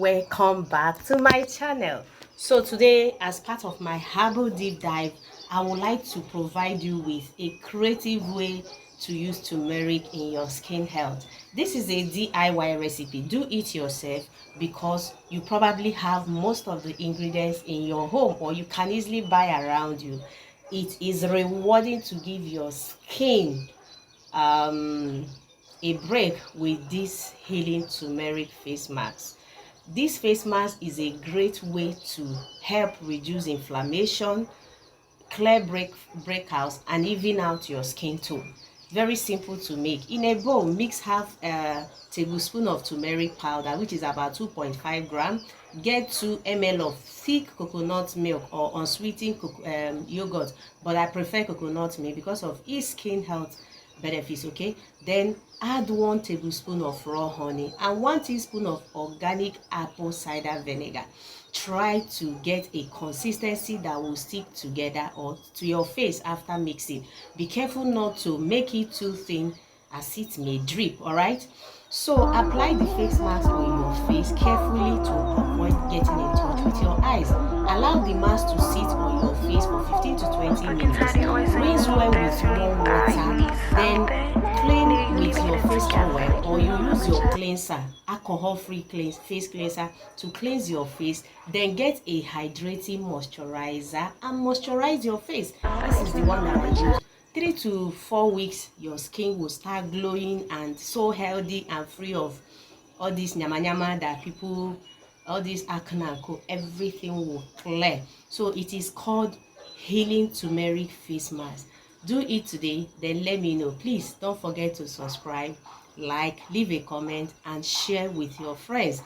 Welcome back to my channel. So today, as part of my herbal deep dive, I would like to provide you with a creative way to use turmeric in your skin health. This is a DIY recipe. Do it yourself because you probably have most of the ingredients in your home, or you can easily buy around you. It is rewarding to give your skin a break with this healing turmeric face mask. This face mask is a great way to help reduce inflammation, clear breakouts, and even out your skin tone. Very simple to make. In a bowl, mix half a tablespoon of turmeric powder, which is about 2.5 grams. Get 2 ml of thick coconut milk or unsweetened yogurt, but I prefer coconut milk because of its skin health benefits. Okay, then add 1 tablespoon of raw honey and 1 teaspoon of organic apple cider vinegar. Try to get a consistency that will stick together or to your face after mixing. Be careful not to make it too thin as it may drip. All right, so apply the face mask on your face carefully to avoid getting in touch with your eyes. Allow the mask to sit on your face for 15 to 20 minutes. Rinse well with warm water, then clean with your face towel, or you use your cleanser, alcohol-free face cleanser, to cleanse your face. Then get a hydrating moisturizer and moisturize your face. This is the one that I use. 3 to 4 weeks, your skin will start glowing and so healthy and free of all this nyama nyama that people, all this acne and co. Everything will clear. So it is called healing turmeric face mask. Do it today, then let me know. Please don't forget to subscribe, like, leave a comment, and share with your friends.